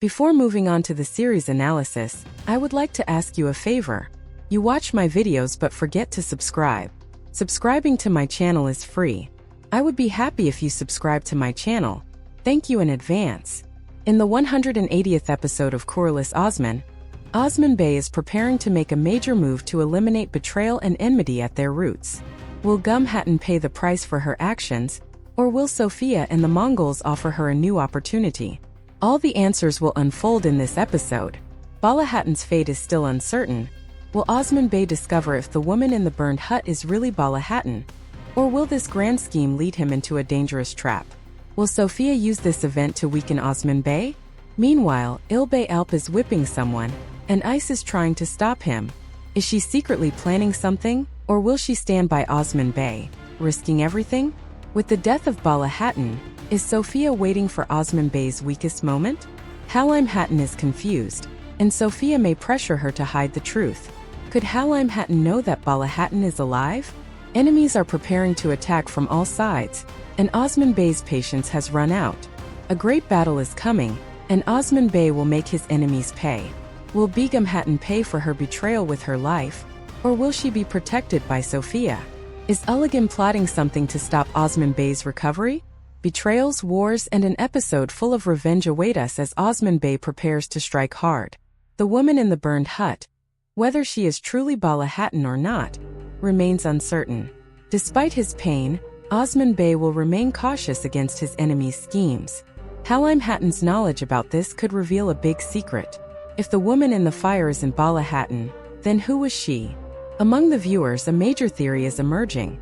Before moving on to the series analysis, I would like to ask you a favor. You watch my videos but forget to subscribe. Subscribing to my channel is free. I would be happy if you subscribe to my channel. Thank you in advance. In the 180th episode of Kurulus Osman, Osman Bey is preparing to make a major move to eliminate betrayal and enmity at their roots. Will Bala Hatun pay the price for her actions, or will Sofia and the Mongols offer her a new opportunity? All the answers will unfold in this episode. Bala Hatun's fate is still uncertain. Will Osman Bey discover if the woman in the burned hut is really Bala Hatun? Or will this grand scheme lead him into a dangerous trap? Will Sofia use this event to weaken Osman Bey? Meanwhile, Ilbey Alp is whipping someone, and Ice is trying to stop him. Is she secretly planning something, or will she stand by Osman Bey, risking everything? With the death of Bala Hatun, is Sofia waiting for Osman Bey's weakest moment? Bala Hatun is confused, and Sofia may pressure her to hide the truth. Could Bala Hatun know that Bala Hatun is alive? Enemies are preparing to attack from all sides, and Osman Bey's patience has run out. A great battle is coming, and Osman Bey will make his enemies pay. Will Bala Hatun pay for her betrayal with her life, or will she be protected by Sofia? Is Igan plotting something to stop Osman Bey's recovery? Betrayals, wars, and an episode full of revenge await us as Osman Bey prepares to strike hard. The woman in the burned hut, whether she is truly Bala Hatun or not, remains uncertain. Despite his pain, Osman Bey will remain cautious against his enemies' schemes. Bala Hatun's knowledge about this could reveal a big secret. If the woman in the fire isn't Bala Hatun, then who was she? Among the viewers, a major theory is emerging.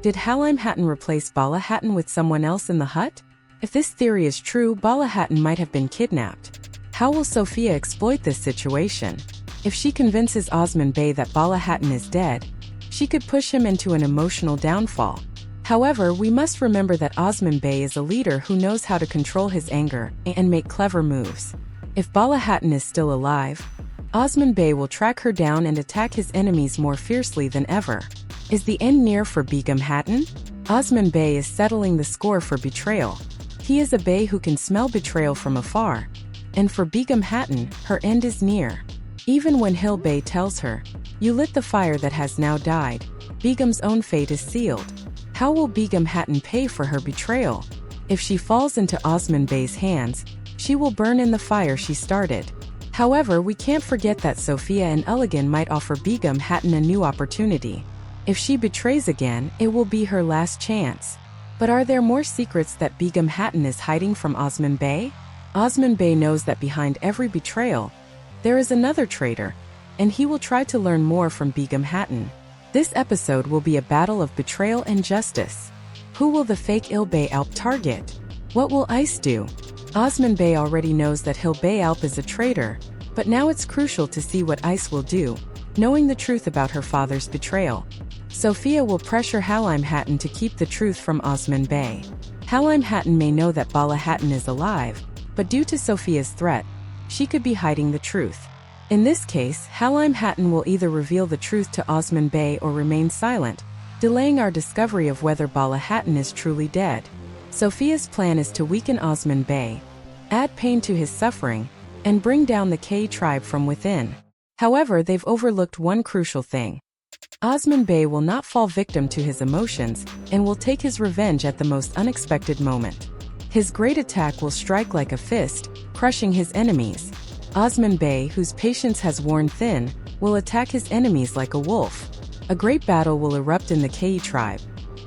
Did Bala Hatun replace Bala Hatun with someone else in the hut? If this theory is true, Bala Hatun might have been kidnapped. How will Sofia exploit this situation? If she convinces Osman Bey that Bala Hatun is dead, she could push him into an emotional downfall. However, we must remember that Osman Bey is a leader who knows how to control his anger and make clever moves. If Bala Hatun is still alive, Osman Bey will track her down and attack his enemies more fiercely than ever. Is the end near for Bala Hatun? Osman Bey is settling the score for betrayal. He is a bey who can smell betrayal from afar. And for Bala Hatun, her end is near. Even when Bey tells her, "You lit the fire that has now died," Begum's own fate is sealed. How will Bala Hatun pay for her betrayal? If she falls into Osman Bey's hands, she will burn in the fire she started. However, we can't forget that Sofia and Igan might offer Bala Hatun a new opportunity. If she betrays again, it will be her last chance. But are there more secrets that Bala Hatun is hiding from Osman Bey? Osman Bey knows that behind every betrayal, there is another traitor, and he will try to learn more from Bala Hatun. This episode will be a battle of betrayal and justice. Who will the fake Ilbey Alp target? What will Ice do? Osman Bey already knows that Ilbey Alp is a traitor, but now it's crucial to see what Ice will do, knowing the truth about her father's betrayal. Sofia will pressure Bala Hatun to keep the truth from Osman Bey. Bala Hatun may know that Bala Hatun is alive, but due to Sofia's threat, she could be hiding the truth. In this case, Bala Hatun will either reveal the truth to Osman Bey or remain silent, delaying our discovery of whether Bala Hatun is truly dead. Sofia's plan is to weaken Osman Bey, add pain to his suffering, and bring down the K tribe from within. However, they've overlooked one crucial thing. Osman Bey will not fall victim to his emotions and will take his revenge at the most unexpected moment. His great attack will strike like a fist, crushing his enemies. Osman Bey, whose patience has worn thin, will attack his enemies like a wolf. A great battle will erupt in the K tribe,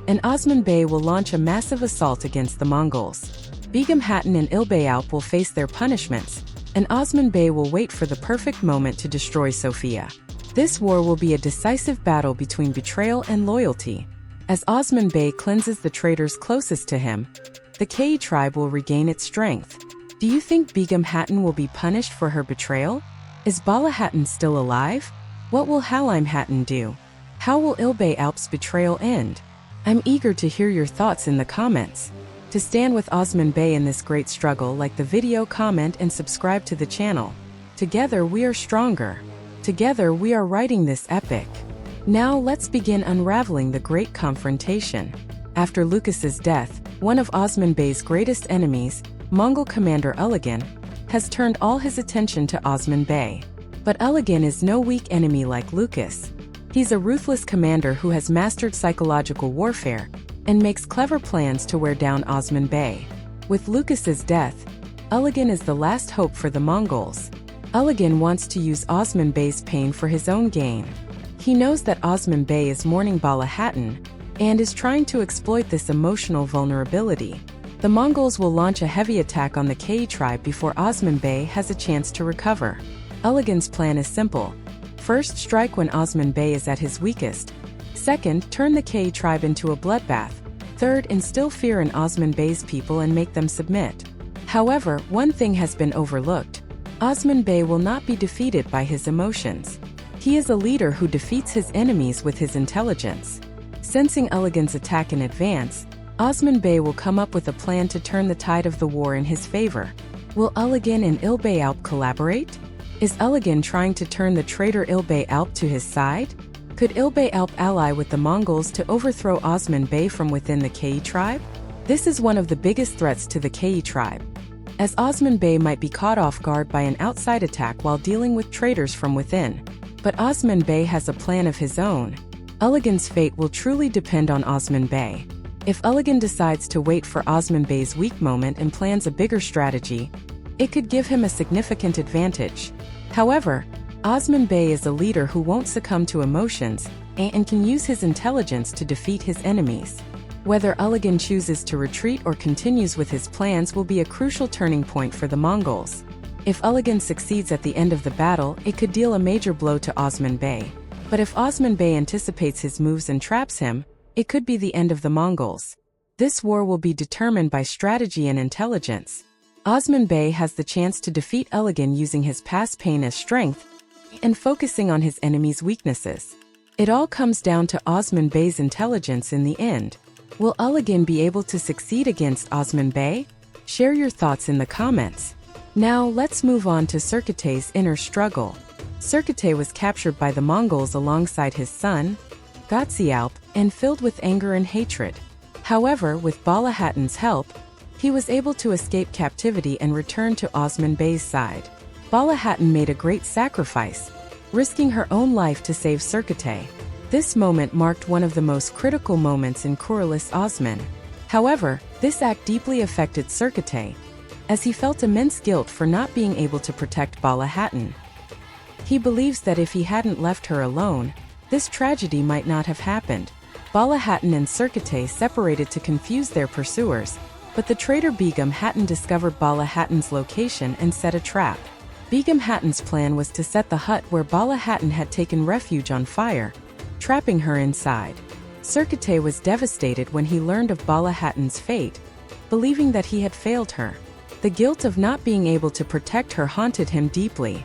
and Osman Bey will launch a massive assault against the Mongols. Bala Hatun and Ilbey Alp will face their punishments, and Osman Bey will wait for the perfect moment to destroy Sofia. This war will be a decisive battle between betrayal and loyalty. As Osman Bey cleanses the traitors closest to him, the K tribe will regain its strength. Do you think Bala Hatun will be punished for her betrayal? Is Bala Hatun still alive? What will Bala Hatun do? How will Ilbey Alp's betrayal end? I'm eager to hear your thoughts in the comments. To stand with Osman Bey in this great struggle, like the video, comment, and subscribe to the channel. Together we are stronger. Together we are writing this epic. Now let's begin unraveling the great confrontation. After Lucas's death, one of Osman Bey's greatest enemies, Mongol commander Igan, has turned all his attention to Osman Bey. But Igan is no weak enemy like Lucas. He's a ruthless commander who has mastered psychological warfare and makes clever plans to wear down Osman Bey. With Lucas's death, Igan is the last hope for the Mongols. Igan wants to use Osman Bey's pain for his own gain. He knows that Osman Bey is mourning Bala Hatun and is trying to exploit this emotional vulnerability. The Mongols will launch a heavy attack on the Kei tribe before Osman Bey has a chance to recover. Igan's plan is simple. First, strike when Osman Bey is at his weakest. Second, turn the Kei tribe into a bloodbath. Third, instill fear in Osman Bey's people and make them submit. However, one thing has been overlooked. Osman Bey will not be defeated by his emotions. He is a leader who defeats his enemies with his intelligence. Sensing Igan's attack in advance, Osman Bey will come up with a plan to turn the tide of the war in his favor. Will Igan and Ilbey Alp collaborate? Is Igan trying to turn the traitor Ilbey Alp to his side? Could Ilbey Alp ally with the Mongols to overthrow Osman Bey from within the Kei tribe? This is one of the biggest threats to the Kei tribe, as Osman Bey might be caught off guard by an outside attack while dealing with traitors from within. But Osman Bey has a plan of his own. Igan's fate will truly depend on Osman Bey. If Igan decides to wait for Osman Bey's weak moment and plans a bigger strategy, it could give him a significant advantage. However, Osman Bey is a leader who won't succumb to emotions and can use his intelligence to defeat his enemies. Whether Igan chooses to retreat or continues with his plans will be a crucial turning point for the Mongols. If Igan succeeds at the end of the battle, it could deal a major blow to Osman Bey. But if Osman Bey anticipates his moves and traps him, it could be the end of the Mongols. This war will be determined by strategy and intelligence. Osman Bey has the chance to defeat Igan using his past pain as strength and focusing on his enemy's weaknesses. It all comes down to Osman Bey's intelligence in the end. Will Igan be able to succeed against Osman Bey? Share your thoughts in the comments. Now let's move on to Cerkutay's inner struggle. Cerkutay was captured by the Mongols alongside his son, Götzialp, and filled with anger and hatred. However, with Bala Hatun's help, he was able to escape captivity and return to Osman Bey's side. Bala Hatun made a great sacrifice, risking her own life to save Cerkutay. This moment marked one of the most critical moments in Kurulus Osman. However, this act deeply affected Cerkutay, as he felt immense guilt for not being able to protect Bala Hatun. He believes that if he hadn't left her alone, this tragedy might not have happened. Bala Hatun and Cerkutay separated to confuse their pursuers, but the traitor Begum Hatun discovered Bala Hatun's location and set a trap. Begum Hatun's plan was to set the hut where Bala Hatun had taken refuge on fire, trapping her inside. Cerkutay was devastated when he learned of Bala Hatun's fate, believing that he had failed her. The guilt of not being able to protect her haunted him deeply.